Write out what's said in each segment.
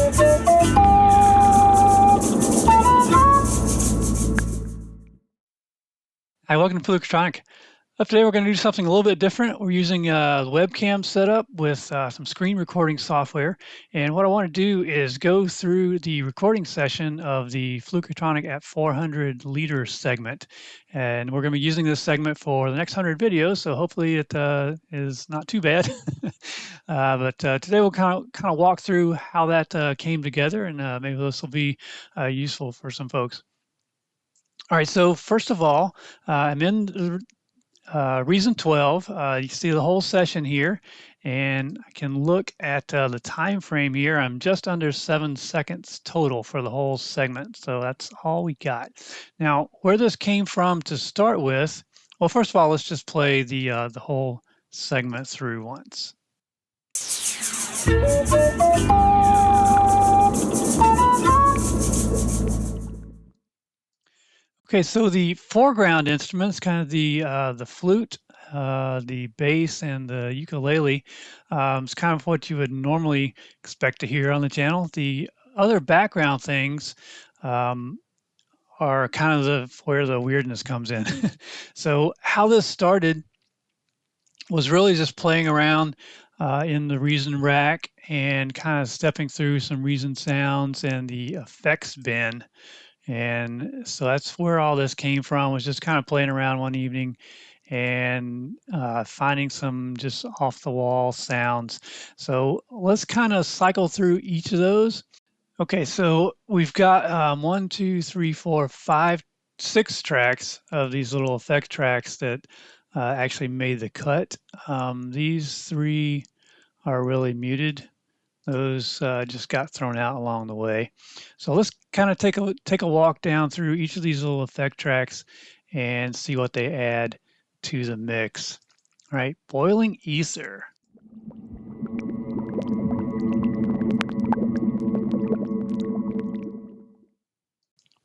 Hi, welcome to Flukutronic. Today we're going to do something a little bit different. We're using a webcam setup with some screen recording software. And what I want to do is go through the recording session of the Flukutronic at 400 liter segment. And we're going to be using this segment for the next 100 videos, so hopefully it is not too bad. But today we'll kind of walk through how that came together, and maybe this will be useful for some folks. All right, so first of all, I'm in reason 12. You see the whole session here, and I can look at the time frame here. I'm just under 7 seconds total for the whole segment, so that's all we got. Now, where this came from to start with, well, first of all, let's just play the whole segment through once. Okay, so the foreground instruments, kind of the flute, the bass, and the ukulele, is kind of what you would normally expect to hear on the channel. The other background things are kind of where the weirdness comes in. So how this started was really just playing around in the Reason rack and kind of stepping through some Reason sounds and the effects bin. And so that's where all this came from, was just kind of playing around one evening and finding some just off the wall sounds. So let's kind of cycle through each of those. Okay, so we've got 1, 2, 3, 4, 5, 6 tracks of these little effect tracks that actually made the cut. These 3 are really muted. Those just got thrown out along the way. So let's kind of take a walk down through each of these little effect tracks and see what they add to the mix. All right, boiling ether.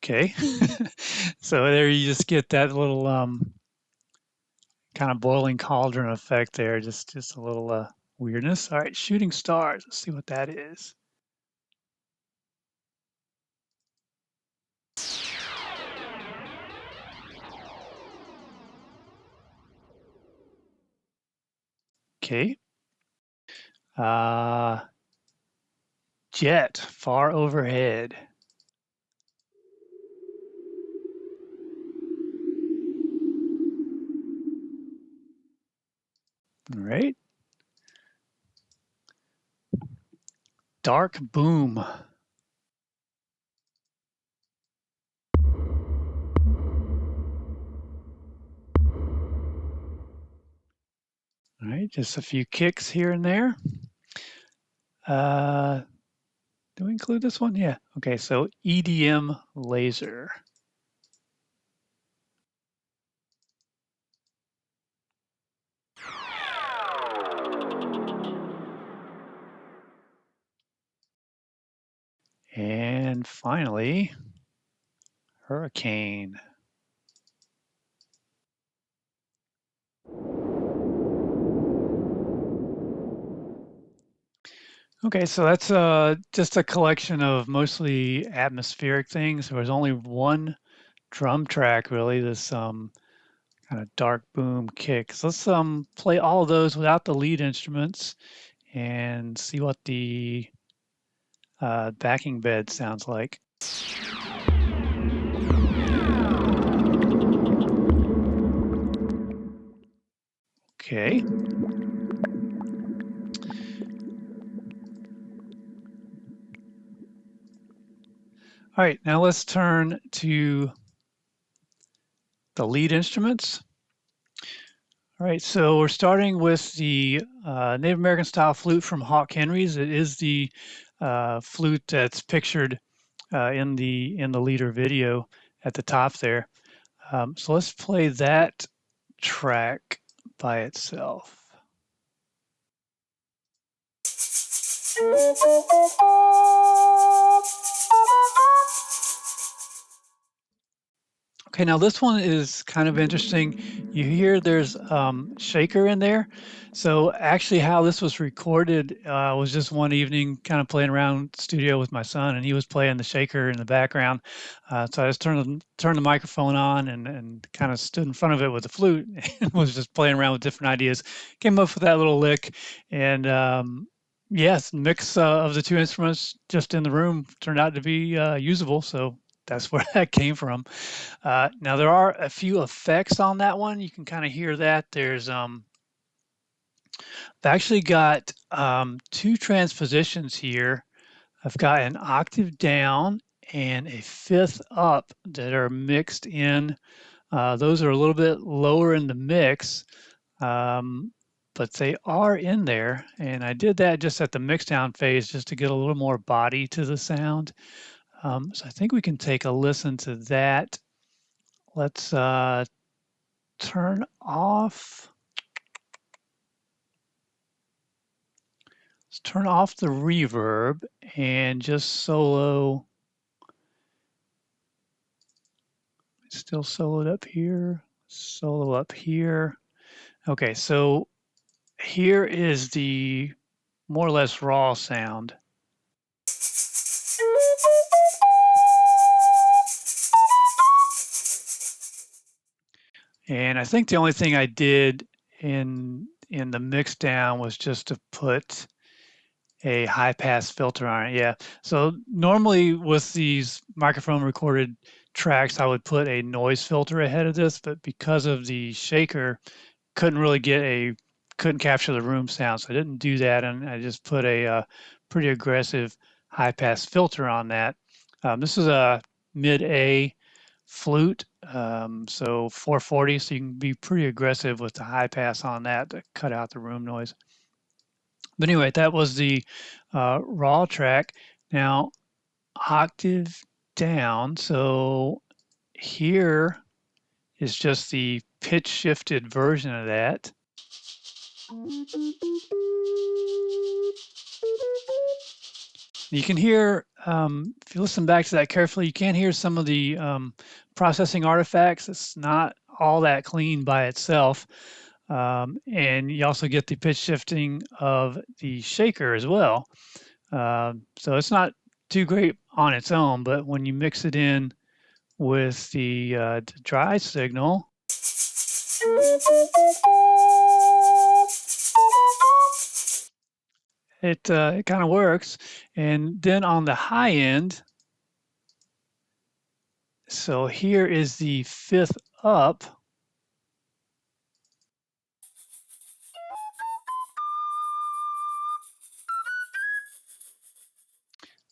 Okay, so there you just get that little kind of boiling cauldron effect there, just a little weirdness. All right, shooting stars. Let's see what that is. Okay. Jet, far overhead. All right. Dark boom. All right, just a few kicks here and there. Do we include this one? Yeah. Okay, so EDM laser. And finally, hurricane. Okay, so that's just a collection of mostly atmospheric things. There was only one drum track, really, this kind of dark boom kick. So let's play all of those without the lead instruments and see what the backing bed sounds like. Okay. All right, now let's turn to the lead instruments. All right, so we're starting with the Native American style flute from Henries. It is the flute that's pictured in the leader video at the top there. So let's play that track by itself. Okay, now this one is kind of interesting. you hear there's shaker in there. So actually how this was recorded was just one evening kind of playing around studio with my son, and he was playing the shaker in the background. So I just turned the microphone on and kind of stood in front of it with the flute and was just playing around with different ideas. Came up with that little lick, and yes, mix of the two instruments just in the room turned out to be usable. So that's where that came from. Now there are a few effects on that one. You can kind of hear that. I've actually got two transpositions here. I've got an octave down and a fifth up that are mixed in. Those are a little bit lower in the mix, but they are in there. And I did that just at the mix down phase just to get a little more body to the sound. So I think we can take a listen to that. Let's turn off. Let's turn off the reverb and just solo. Still soloed up here, solo up here. Okay, so here is the more or less raw sound. And I think the only thing I did in the mix down was just to put a high pass filter on it. Yeah. So normally with these microphone recorded tracks, I would put a noise filter ahead of this, but because of the shaker, couldn't capture the room sound. So I didn't do that. And I just put a pretty aggressive high pass filter on that. This is a mid A flute. So 440. So you can be pretty aggressive with the high pass on that to cut out the room noise. But anyway, that was the raw track. Now, octave down. So here is just the pitch shifted version of that. You can hear, if you listen back to that carefully, you can hear some of the processing artifacts. It's not all that clean by itself. And you also get the pitch shifting of the shaker as well. So it's not too great on its own, but when you mix it in with the dry signal, it kind of works. And then on the high end, so here is the fifth up.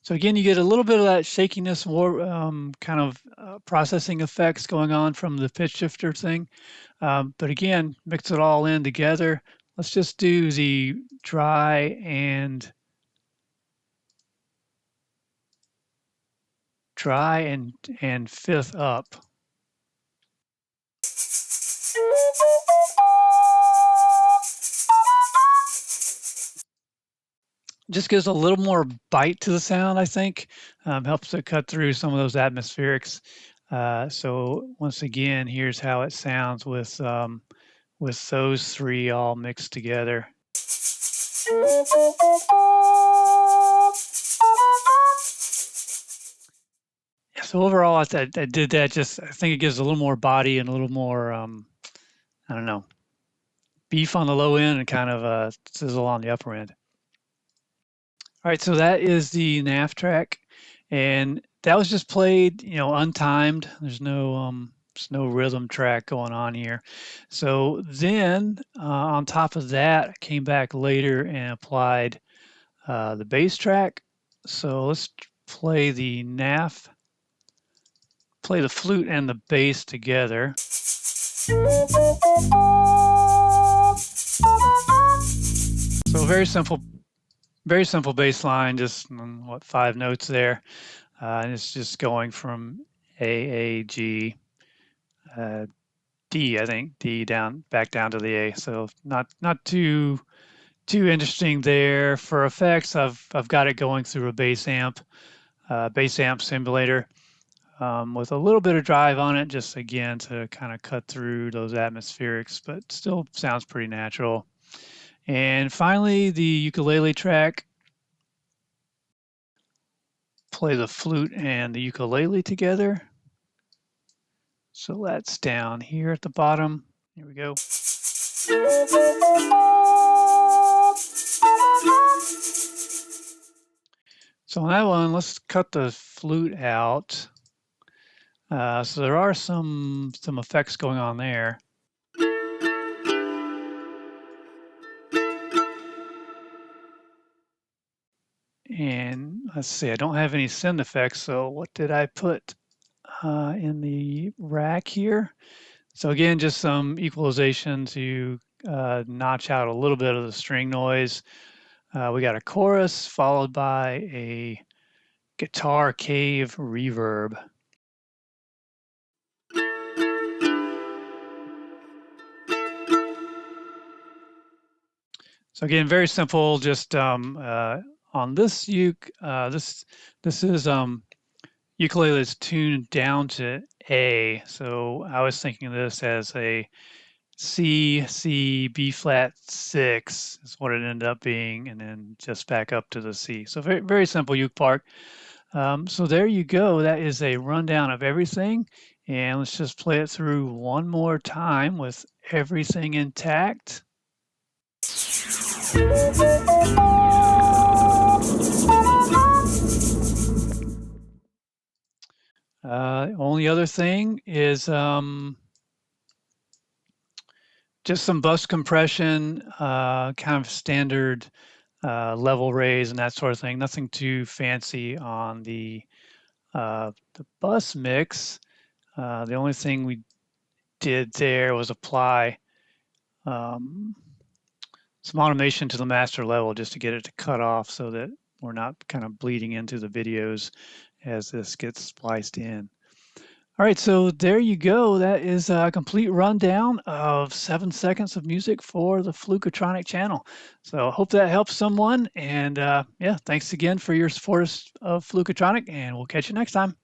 So again, you get a little bit of that shakiness, kind of processing effects going on from the pitch shifter thing. But again, mix it all in together. Let's just do the dry and fifth up. Just gives a little more bite to the sound, I think. Helps to cut through some of those atmospherics. So once again, here's how it sounds with those three all mixed together. Yeah, so overall, I did that just, I think it gives a little more body and a little more, I don't know, beef on the low end and kind of sizzle on the upper end. All right, so that is the NAF track, and that was just played, untimed. There's no rhythm track going on here. So then on top of that, I came back later and applied the bass track. So let's play the NAF, play the flute and the bass together. So very simple bass line, just 5 notes there. And it's just going from A, G, D, I think, D back down to the A. So not too interesting there. For effects, I've got it going through a bass amp simulator. with a little bit of drive on it, just again to kind of cut through those atmospherics, but still sounds pretty natural. And finally, the ukulele track. Play the flute and the ukulele together. So that's down here at the bottom. Here we go. So on that one, let's cut the flute out. So there are some effects going on there. And let's see, I don't have any send effects. So what did I put in the rack here? So again, just some equalization to notch out a little bit of the string noise. We got a chorus followed by a guitar cave reverb. So again, very simple. Just on this this is ukulele is tuned down to A. So I was thinking of this as a C, C, B flat 6 is what it ended up being, and then just back up to the C. So very, very simple uke part. So there you go. That is a rundown of everything. And let's just play it through one more time with everything intact. Only other thing is just some bus compression, kind of standard level raise and that sort of thing. Nothing too fancy on the bus mix. The only thing we did there was apply some automation to the master level just to get it to cut off so that we're not kind of bleeding into the videos as this gets spliced in. All right, so there you go. That is a complete rundown of 7 seconds of music for the Flukutronic channel. So I hope that helps someone. And yeah, thanks again for your support of Flukutronic, and we'll catch you next time.